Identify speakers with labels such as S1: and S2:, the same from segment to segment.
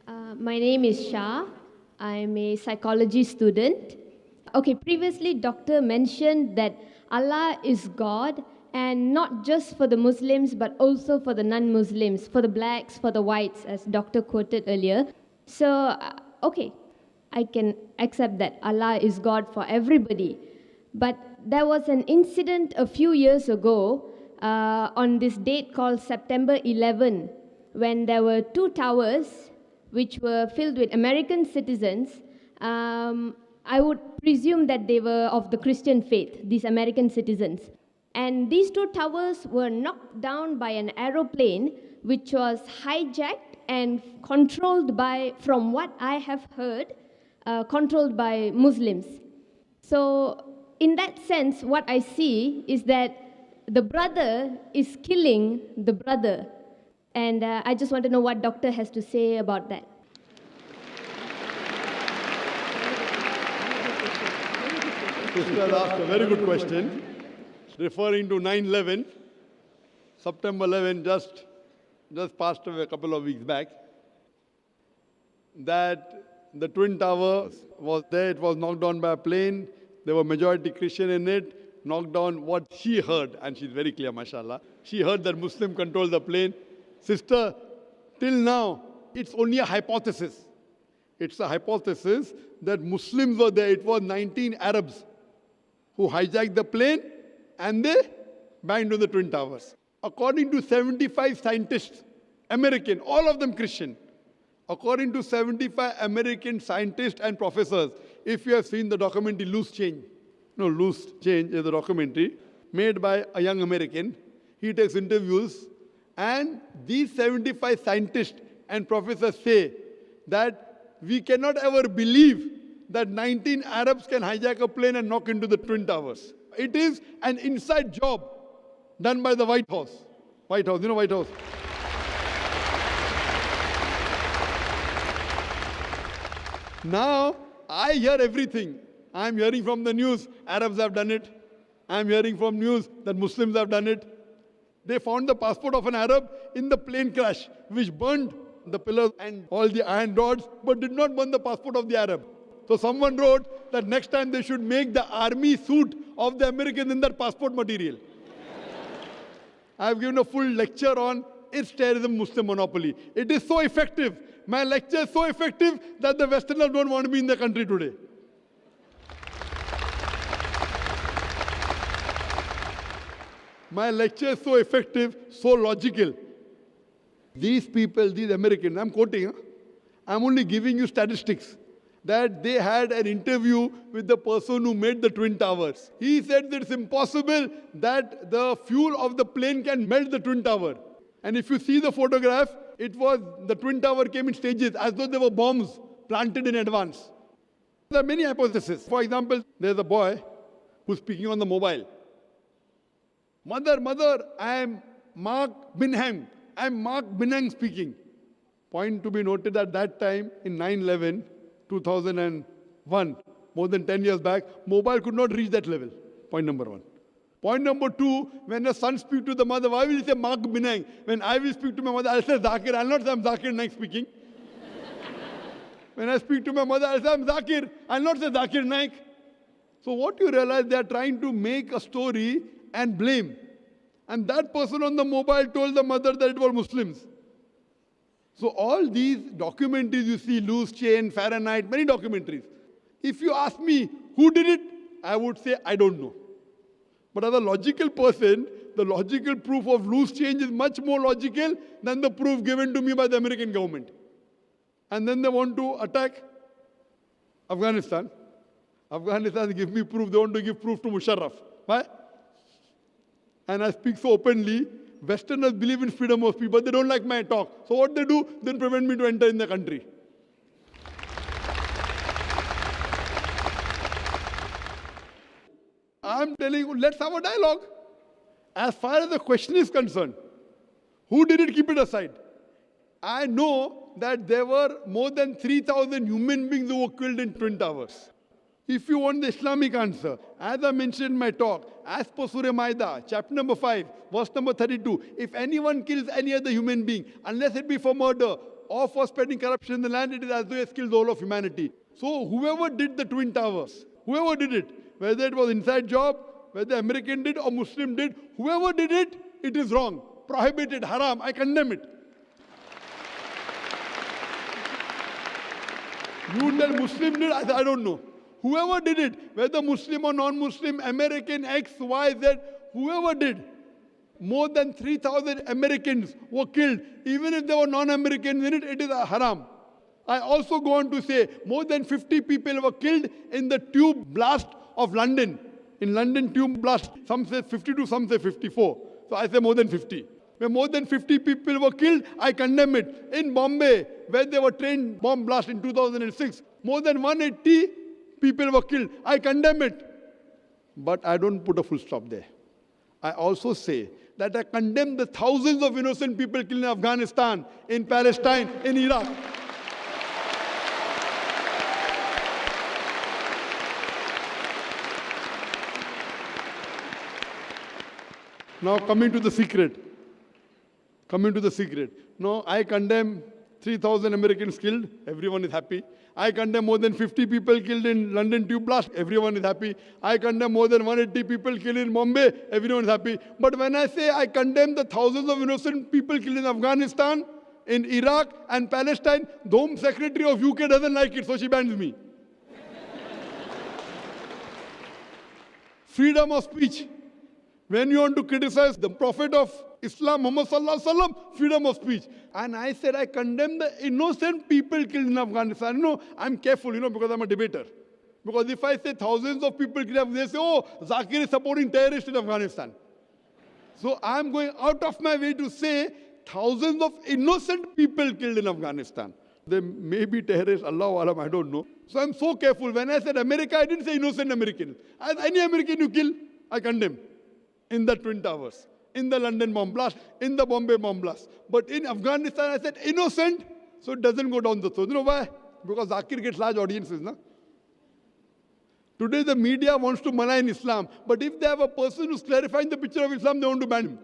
S1: My name is Shah. I'm a psychology student. Okay, previously, Doctor mentioned that Allah is God, and not just for the Muslims, but also for the non-Muslims, for the blacks, for the whites, as Doctor quoted earlier. So, okay, I can accept that Allah is God for everybody. But there was an incident a few years ago on this date called September 11, when there were two towers which were filled with American citizens. I would presume that they were of the Christian faith, these American citizens. And these two towers were knocked down by an aeroplane which was hijacked and controlled by, from what I have heard, controlled by Muslims. So in that sense, what I see is that the brother is killing the brother. And I just want to know what Doctor has to say about that.
S2: Sister asked a very good question, referring to 9/11, September 11, just passed away a couple of weeks back, that the Twin Towers was there, it was knocked down by a plane, there were majority Christian in it, knocked down what she heard, and she's very clear, mashallah. She heard that Muslim controlled the plane. Sister, till now, it's only a hypothesis. It's a hypothesis that Muslims were there. It was 19 Arabs who hijacked the plane and they banged on the Twin Towers. According to 75 scientists, American, all of them Christian, according to 75 American scientists and professors, if you have seen the documentary Loose Change is a documentary made by a young American. He takes interviews, and these 75 scientists and professors say that we cannot ever believe that 19 Arabs can hijack a plane and knock into the Twin Towers. It is an inside job done by the White House. White House, you know White House? Now, I hear everything. I'm hearing from the news, Arabs have done it. I'm hearing from news that Muslims have done it. They found the passport of an Arab in the plane crash, which burned the pillars and all the iron rods, but did not burn the passport of the Arab. So someone wrote that next time they should make the army suit of the Americans in that passport material. I've given a full lecture on is terrorism Muslim monopoly. It is so effective. My lecture is so effective that the Westerners don't want to be in the country today. My lecture is so effective, so logical. These people, these Americans, I'm quoting, I'm only giving you statistics, that they had an interview with the person who made the Twin Towers. He said that it's impossible that the fuel of the plane can melt the Twin Tower. And if you see the photograph, it was, the Twin Tower came in stages as though there were bombs planted in advance. There are many hypotheses. For example, there's a boy who's speaking on the mobile. Mother, I am Mark Binham. I am Mark Binham speaking. Point to be noted at that time in 9/11, 2001, more than 10 years back, mobile could not reach that level. Point number one. Point number two, when a son speaks to the mother, why will he say Mark Binham? When I will speak to my mother, I'll say Zakir. I'll not say I'm Zakir Naik speaking. When I speak to my mother, I'll say I'm Zakir. I'll not say Zakir Naik. So what you realize, they are trying to make a story and blame. And that person on the mobile told the mother that it was Muslims. So all these documentaries you see, Loose Chain, Fahrenheit, many documentaries. If you ask me who did it, I would say I don't know. But as a logical person, the logical proof of loose change is much more logical than the proof given to me by the American government. And then they want to attack Afghanistan. Afghanistan give me proof, they want to give proof to Musharraf. Why? And I speak so openly, Westerners believe in freedom of speech, but they don't like my talk. So what they do, then prevent me to enter in the country. I'm telling you, let's have a dialogue. As far as the question is concerned, who did it, keep it aside. I know that there were more than 3,000 human beings who were killed in Twin Towers. If you want the Islamic answer, as I mentioned in my talk, as per Surah Maida, chapter number 5, verse number 32, if anyone kills any other human being, unless it be for murder, or for spreading corruption in the land, it is as though he has killed the whole of humanity. So whoever did the Twin Towers, whoever did it, whether it was inside job, whether American did or Muslim did, whoever did it, it is wrong, prohibited, haram. I condemn it. You tell Muslim did, I don't know. Whoever did it, whether Muslim or non-Muslim, American, X, Y, Z, whoever did, more than 3,000 Americans were killed. Even if there were non-Americans in it, it is a haram. I also go on to say, more than 50 people were killed in the tube blast of London. In London tube blast, some say 52, some say 54. So I say more than 50. Where more than 50 people were killed, I condemn it. In Bombay, where there were train bomb blast in 2006, more than 180 people were killed. I condemn it. But I don't put a full stop there. I also say that I condemn the thousands of innocent people killed in Afghanistan, in Palestine, in Iraq. Now coming to the secret. No, I condemn 3,000 Americans killed. Everyone is happy. I condemn more than 50 people killed in London tube blast. Everyone is happy. I condemn more than 180 people killed in Bombay. Everyone is happy. But when I say I condemn the thousands of innocent people killed in Afghanistan, in Iraq and Palestine, the Home Secretary of UK doesn't like it, so she bans me. Freedom of speech. When you want to criticize the Prophet of Islam, Muhammad Sallallahu Alaihi Wasallam, freedom of speech. And I said I condemn the innocent people killed in Afghanistan. No, I'm careful, because I'm a debater. Because if I say thousands of people killed, they say, oh, Zakir is supporting terrorists in Afghanistan. So I'm going out of my way to say thousands of innocent people killed in Afghanistan. They may be terrorists, Allahu Alam, I don't know. So I'm so careful. When I said America, I didn't say innocent Americans. As any American you kill, I condemn. In the Twin Towers, in the London bomb blast, in the Bombay bomb blast. But in Afghanistan, I said innocent, so it doesn't go down the throat. You know why? Because Zakir gets large audiences. Na? Today the media wants to malign Islam, but if they have a person who's clarifying the picture of Islam, they want to ban him.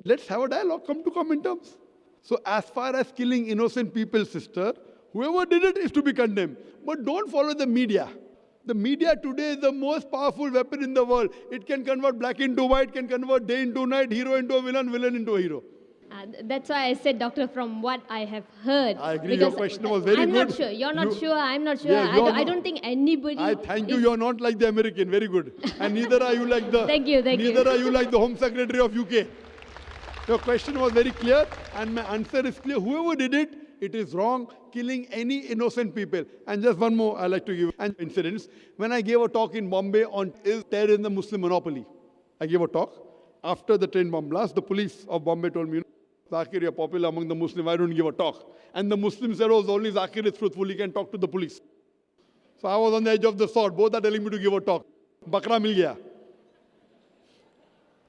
S2: Let's have a dialogue, come to common terms. So as far as killing innocent people, sister, whoever did it is to be condemned. But don't follow the media. The media today is the most powerful weapon in the world. It can convert black into white, can convert day into night, hero into a villain, villain into a hero.
S1: That's why I said, Doctor, from what I have heard.
S2: I agree, your question was very good.
S1: I'm not sure. You're not sure. I'm not sure. Yeah, I don't think anybody...
S2: I thank you. You're not like the American. Very good. And neither are you like the...
S1: Thank you.
S2: Neither are you like the Home Secretary of UK. Your question was very clear and my answer is clear. Whoever did it, it is wrong, killing any innocent people. And just one more I like to give an incident. When I gave a talk in Bombay on is terror in the Muslim monopoly, I gave a talk. After the train bomb blast, the police of Bombay told me, Zakir, you're popular among the Muslims, why don't you give a talk? And the Muslims said, oh, only Zakir is truthful, he can talk to the police. So I was on the edge of the sword. Both are telling me to give a talk. Bakra mil gaya.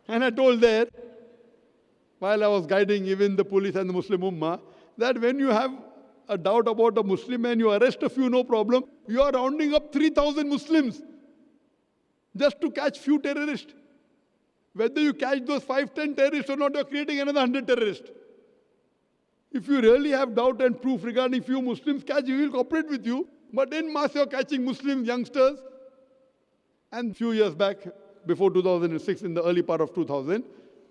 S2: And I told there, while I was guiding even the police and the Muslim Ummah, that when you have a doubt about a Muslim and you arrest a few, no problem, you are rounding up 3,000 Muslims just to catch few terrorists. Whether you catch those 5-10 terrorists or not, you are creating another 100 terrorists. If you really have doubt and proof regarding few Muslims, catch, we will cooperate with you. But in mass, you are catching Muslim youngsters. And few years back, before 2006, in the early part of 2000,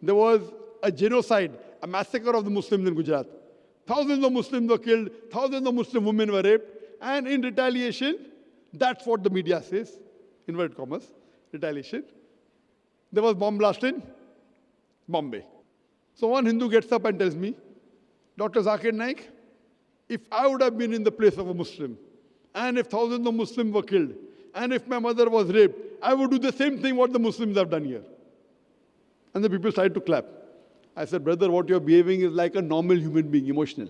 S2: there was a genocide, a massacre of the Muslims in Gujarat. Thousands of Muslims were killed, thousands of Muslim women were raped, and in retaliation, that's what the media says, inverted commas, retaliation, there was bomb blast in Bombay. So one Hindu gets up and tells me, Dr.zakir Naik, if I would have been in the place of a Muslim, and if thousands of Muslims were killed, and if my mother was raped, I would do the same thing what the Muslims have done here. And the people started to clap. I said, brother, what you're behaving is like a normal human being, emotional.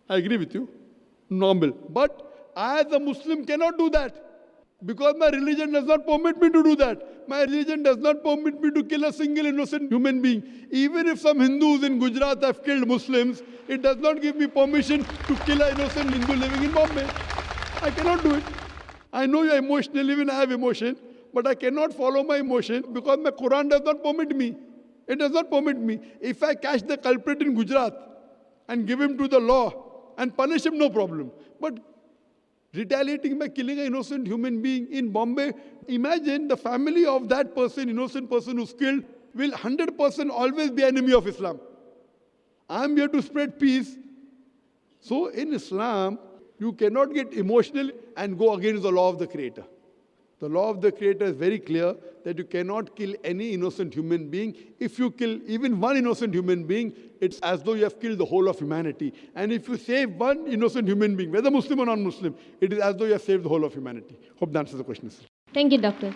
S2: I agree with you, normal. But I as a Muslim cannot do that. Because my religion does not permit me to do that. My religion does not permit me to kill a single innocent human being. Even if some Hindus in Gujarat have killed Muslims, it does not give me permission to kill an innocent Hindu living in Bombay. I cannot do it. I know you're emotional, even I have emotion, but I cannot follow my emotion because my Quran does not permit me. It does not permit me. If I catch the culprit in Gujarat and give him to the law and punish him, no problem. But retaliating by killing an innocent human being in Bombay, imagine the family of that person, innocent person who's killed, will 100% always be enemy of Islam. I'm here to spread peace. So in Islam, you cannot get emotional and go against the law of the Creator. The law of the Creator is very clear that you cannot kill any innocent human being. If you kill even one innocent human being, it's as though you have killed the whole of humanity. And if you save one innocent human being, whether Muslim or non-Muslim, it is as though you have saved the whole of humanity. Hope that answers the question.
S1: Thank you, Doctor.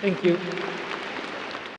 S3: Thank you.